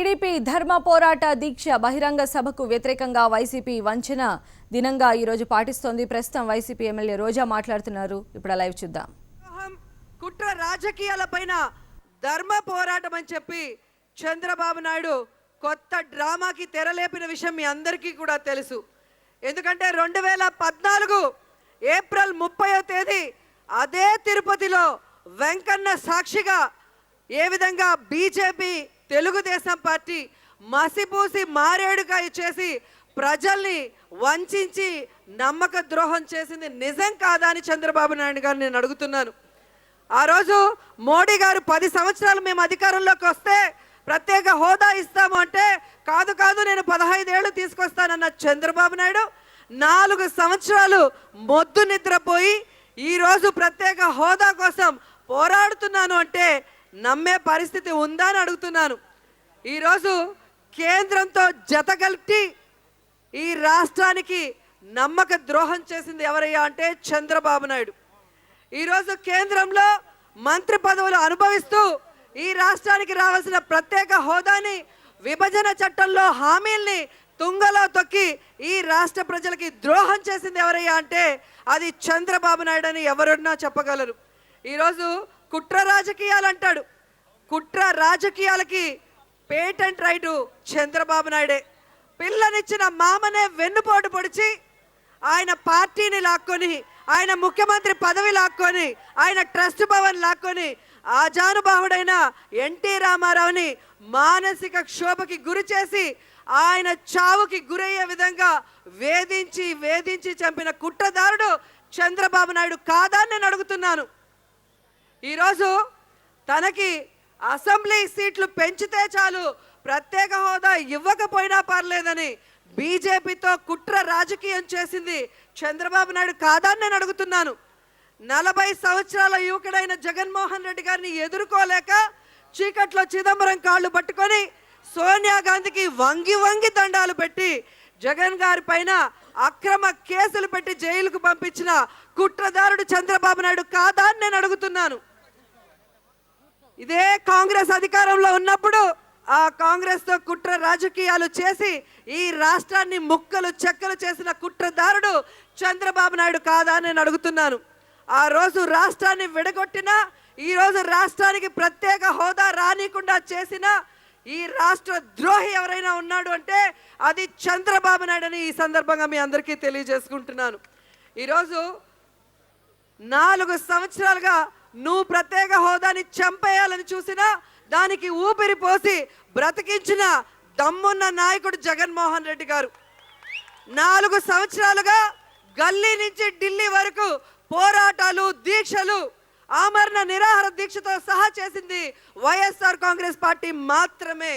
TDP ధర్మ పోరాట దీక్ష బహిరంగ సభకు వ్యతిరేకంగా వైసీపీ వంచన దినంగా ఈ రోజు పాటిస్తోంది. ప్రస్తుతం వైసీపీ ఎమ్మెల్యే రోజా మాట్లాడుతున్నారు. ఇప్పుడు లైవ్ చూద్దాం. కుట్ర రాజకీయాలపైన ధర్మ పోరాటం అని చెప్పి చంద్రబాబు నాయుడు కొత్త డ్రామాకి తెరలేపిన విషయం మీ అందరికీ కూడా తెలుసు. ఎందుకంటే 2014 ఏప్రిల్ 30వ తేదీ అదే తిరుపతిలో వెంకన్న సాక్షిగా ఏ విధంగా బీజేపీ తెలుగుదేశం పార్టీ మసిపూసి మారేడుకాయ చేసి ప్రజల్ని వంచి నమ్మక ద్రోహం చేసింది నిజం కాదా అని చంద్రబాబు నాయుడు గారు నేను అడుగుతున్నాను. ఆ రోజు మోడీ గారు 10 సంవత్సరాలు మేము అధికారంలోకి వస్తే ప్రత్యేక హోదా ఇస్తాము అంటే కాదు కాదు నేను 15 ఏళ్ళు తీసుకొస్తానన్న చంద్రబాబు నాయుడు 4 సంవత్సరాలు మొద్దు నిద్రపోయి ఈరోజు ప్రత్యేక హోదా కోసం పోరాడుతున్నాను అంటే నమ్మే పరిస్థితి ఉందా అని అడుగుతున్నాను. ఈరోజు కేంద్రంతో జతగలిపి ఈ రాష్ట్రానికి నమ్మక ద్రోహం చేసింది ఎవరయ్యా అంటే చంద్రబాబు నాయుడు. ఈరోజు కేంద్రంలో మంత్రి పదవులు అనుభవిస్తూ ఈ రాష్ట్రానికి రావాల్సిన ప్రత్యేక హోదాని విభజన చట్టంలో హామీల్ని తుంగలో తొక్కి ఈ రాష్ట్ర ప్రజలకి ద్రోహం చేసింది ఎవరయ్యా అంటే అది చంద్రబాబు నాయుడు అని ఎవరున్నా చెప్పగలరు. ఈరోజు కుట్ర రాజకీయాలు అంటాడు. కుట్ర రాజకీయాలకి పేటెంట్ రైటు చంద్రబాబు నాయుడే. పిల్లనిచ్చిన మామనే వెన్నుపోటు పొడిచి ఆయన పార్టీని లాక్కొని ఆయన ముఖ్యమంత్రి పదవి లాక్కొని ఆయన ట్రస్ట్ భవన్ లాక్కొని ఆజానుబాహుడైన ఎన్టీ రామారావుని మానసిక క్షోభకి గురి చేసి ఆయన చావుకి గురయ్యే విధంగా వేధించి చంపిన కుట్రదారుడు చంద్రబాబు నాయుడు కాదా అని నేను అడుగుతున్నాను. ఈరోజు తనకి అసెంబ్లీ సీట్లు పెంచితే చాలు ప్రత్యేక హోదా ఇవ్వకపోయినా పర్లేదని బీజేపీతో కుట్ర రాజకీయం చేసింది చంద్రబాబు నాయుడు కాదా అని నేను అడుగుతున్నాను. 40 సంవత్సరాల యువకుడైన జగన్మోహన్ రెడ్డి గారిని ఎదుర్కోలేక చీకట్లో చిదంబరం కాళ్ళు పట్టుకొని సోనియా గాంధీకి వంగి దండాలు పెట్టి జగన్ గారి పైన అక్రమ కేసులు పెట్టి జైలుకు పంపించిన కుట్రదారుడు చంద్రబాబు నాయుడు కాదా అని నేను అడుగుతున్నాను. ఇదే కాంగ్రెస్ అధికారంలో ఉన్నప్పుడు ఆ కాంగ్రెస్ తో కుట్ర రాజకీయాలు చేసి ఈ రాష్ట్రాన్ని ముక్కలు చెక్కలు చేసిన కుట్రదారుడు చంద్రబాబు నాయుడు కాదా అని నేను అడుగుతున్నాను. ఆ రోజు రాష్ట్రాన్ని విడగొట్టినా ఈ రోజు రాష్ట్రానికి ప్రత్యేక హోదా రానికుండా చేసిన ఈ రాష్ట్ర ద్రోహి ఎవరైనా ఉన్నాడు అంటే అది చంద్రబాబు నాయుడు అని ఈ సందర్భంగా మీ అందరికీ తెలియజేసుకుంటున్నాను. ఈరోజు 4 సంవత్సరాలుగా నువ్వు ప్రత్యేక హోదాని చంపేయాలని చూసినా దానికి ఊపిరి పోసి బ్రతికించిన దమ్మున్న నాయకుడు జగన్మోహన్ రెడ్డి గారు. 4 సంవత్సరాలుగా గల్లీ నుంచి ఢిల్లీ వరకు పోరాటాలు దీక్షలు ఆమరణ నిరాహార దీక్షతో సహా చేసింది వైఎస్ఆర్ కాంగ్రెస్ పార్టీ మాత్రమే.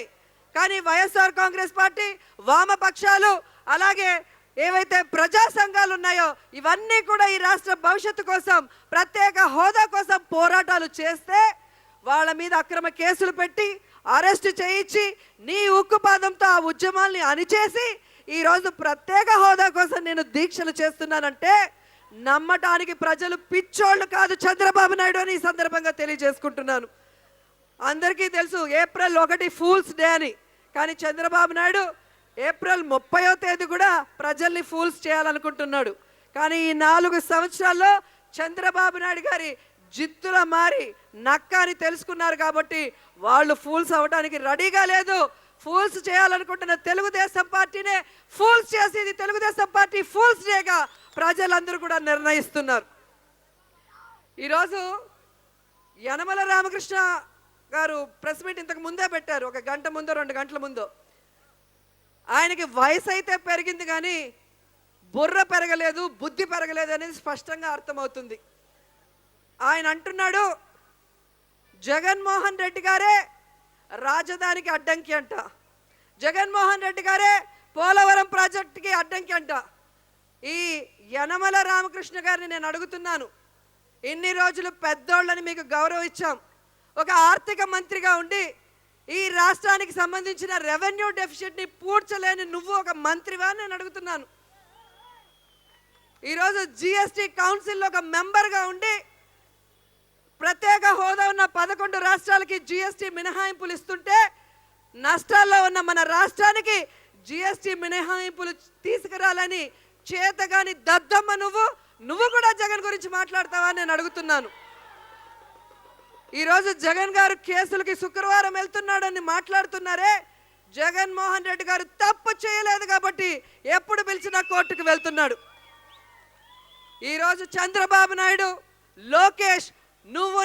కానీ వైఎస్ఆర్ కాంగ్రెస్ పార్టీ వామపక్షాలు అలాగే ఏవైతే ప్రజా సంఘాలు ఉన్నాయో ఇవన్నీ కూడా ఈ రాష్ట్ర భవిష్యత్తు కోసం ప్రత్యేక హోదా కోసం పోరాటాలు చేస్తే వాళ్ళ మీద అక్రమ కేసులు పెట్టి అరెస్ట్ చేయించి నీ ఉక్కుపాదంతో ఆ ఉద్యమాల్ని అణిచేసి ఈరోజు ప్రత్యేక హోదా కోసం నేను దీక్షలు చేస్తున్నానంటే నమ్మటానికి ప్రజలు పిచ్చోళ్ళు కాదు చంద్రబాబు నాయుడు అని ఈ సందర్భంగా తెలియజేసుకుంటున్నాను. అందరికీ తెలుసు ఏప్రిల్ 1 ఫూల్స్ డే అని. కానీ చంద్రబాబు నాయుడు ఏప్రిల్ 30వ తేదీ కూడా ప్రజల్ని ఫూల్స్ చేయాలనుకుంటున్నాడు. కానీ ఈ 4 సంవత్సరాల్లో చంద్రబాబు నాయుడు గారి జిత్తుల మారి నక్క అని తెలుసుకున్నారు కాబట్టి వాళ్ళు ఫూల్స్ అవడానికి రెడీగా లేదు. ఫూల్స్ చేయాలనుకుంటున్న తెలుగుదేశం పార్టీనే ఫూల్స్ చేసేది తెలుగుదేశం పార్టీ ఫూల్స్ డేగా ప్రజలందరూ కూడా నిర్ణయిస్తున్నారు. ఈరోజు యనమల రామకృష్ణ గారు ప్రెస్ మీట్ ఇంతకు ముందే పెట్టారు, 1 గంట ముందో 2 గంటల ముందో. ఆయనకి వయసు అయితే పెరిగింది కానీ బుర్ర పెరగలేదు, బుద్ధి పెరగలేదు అనేది స్పష్టంగా అర్థమవుతుంది. ఆయన అంటున్నాడు జగన్మోహన్ రెడ్డి గారే రాజధానికి అడ్డంకి అంట, జగన్మోహన్ రెడ్డి గారే పోలవరం ప్రాజెక్టుకి అడ్డంకి అంట. ఈ యనమల రామకృష్ణ గారిని నేను అడుగుతున్నాను, ఇన్ని రోజులు పెద్దోళ్ళని మీకు గౌరవం ఇచ్చాం, ఒక ఆర్థిక మంత్రిగా ఉండి ఈ రాష్ట్రానికి సంబంధించిన రెవెన్యూ డెఫిసిట్ని పూడ్చలేని నువ్వు ఒక మంత్రివా అని నేను అడుగుతున్నాను. ఈరోజు జిఎస్టీ కౌన్సిల్లో ఒక మెంబర్గా ఉండి ప్రత్యేక హోదా ఉన్న 11 రాష్ట్రాలకి జిఎస్టీ మినహాయింపులు ఇస్తుంటే నష్టాల్లో ఉన్న మన రాష్ట్రానికి జిఎస్టి మినహాయింపులు తీసుకురాలని చేతగాని దద్దమ్మ నువ్వు కూడా జగన్ గురించి మాట్లాడతావా నేను అడుగుతున్నాను. ఈరోజు జగన్ గారు కేసులకి శుక్రవారం వెళ్తున్నాడని మాట్లాడుతున్నారే, జగన్మోహన్ రెడ్డి గారు తప్పు చేయలేదు కాబట్టి ఎప్పుడు పిలిచినా కోర్టుకు వెళ్తున్నాడు. ఈరోజు చంద్రబాబు నాయుడు, లోకేష్,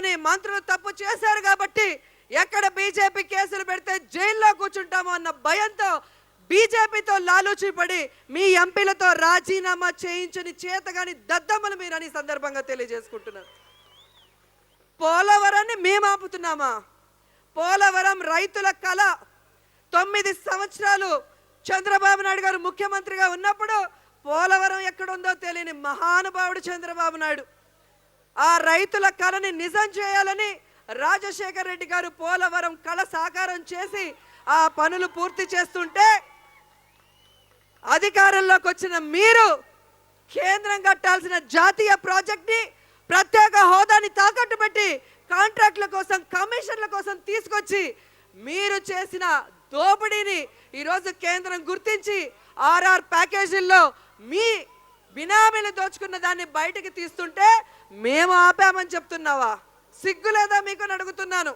నీ మంత్రులు తప్పు చేశారు కాబట్టి ఎక్కడ బీజేపీ కేసులు పెడితే జైల్లో కూర్చుంటామో అన్న భయంతో బీజేపీతో లాలూచి పడి మీ ఎంపీలతో రాజీనామా చేయించని చేతగాని దద్దమ్మలు మీరని సందర్భంగా తెలియజేసుకుంటున్నారు. పోలవరాన్ని మేము ఆపుతున్నామా? పోలవరం రైతుల కళ. 9 సంవత్సరాలు చంద్రబాబు నాయుడు గారు ముఖ్యమంత్రిగా ఉన్నప్పుడు పోలవరం ఎక్కడుందో తెలియని మహానుభావుడు చంద్రబాబు నాయుడు. ఆ రైతుల కళని నిజం చేయాలని రాజశేఖర రెడ్డి గారు పోలవరం కళ సాకారం చేసి ఆ పనులు పూర్తి చేస్తుంటే అధికారంలోకి వచ్చిన మీరు కేంద్రం కట్టాల్సిన జాతీయ ప్రాజెక్ట్ని, ప్రత్యేక హోదాని తాకట్టు పెట్టి కాంట్రాక్ట్ల కోసం, కమిషన్ల కోసం తీసుకొచ్చి మీరు చేసిన దోపిడీని ఈరోజు కేంద్రం గుర్తించి ఆర్ఆర్ ప్యాకేజీల్లో మీ బినామీలు దోచుకున్న దాన్ని బయటికి తీస్తుంటే మేము ఆపామని చెప్తున్నావా? సిగ్గు లేదా మీకు అని అడుగుతున్నాను.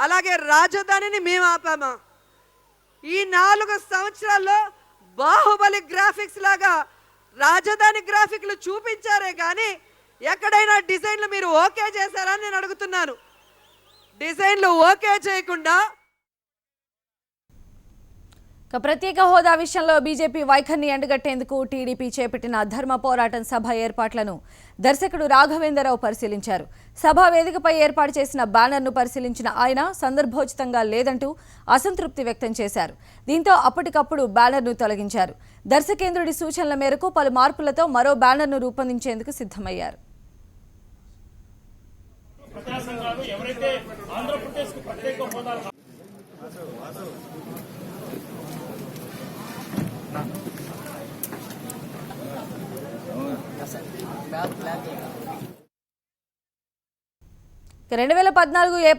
అలాగే రాజధానిని మేము ఆపామా? ఈ 4 సంవత్సరాల్లో బాహుబలి గ్రాఫిక్స్ లాగా రాజధాని గ్రాఫిక్లు చూపించారే కానీ ఎక్కడైనా డిజైన్లు మీరు ఓకే చేశారా నేను అడుగుతున్నాను. డిజైన్లు ఓకే చేయకుండా ప్రత్యేక హోదా విషయంలో బీజేపీ వైఖరిని ఎండగట్టేందుకు టీడీపీ చేపట్టిన ధర్మ పోరాటం సభ ఏర్పాట్లను దర్శకుడు రాఘవేంద్రరావు పరిశీలించారు. సభా వేదికపై ఏర్పాటు చేసిన బ్యానర్ను పరిశీలించిన ఆయన సందర్భోచితంగా లేదంటూ అసంతృప్తి వ్యక్తం చేశారు. దీంతో అప్పటికప్పుడు బ్యానర్ను తొలగించారు. దర్శకేంద్రుడి సూచనల మేరకు పలు మార్పులతో మరో బ్యానర్ను రూపొందించేందుకు సిద్ధమయ్యారు. బ్యాక్ 2014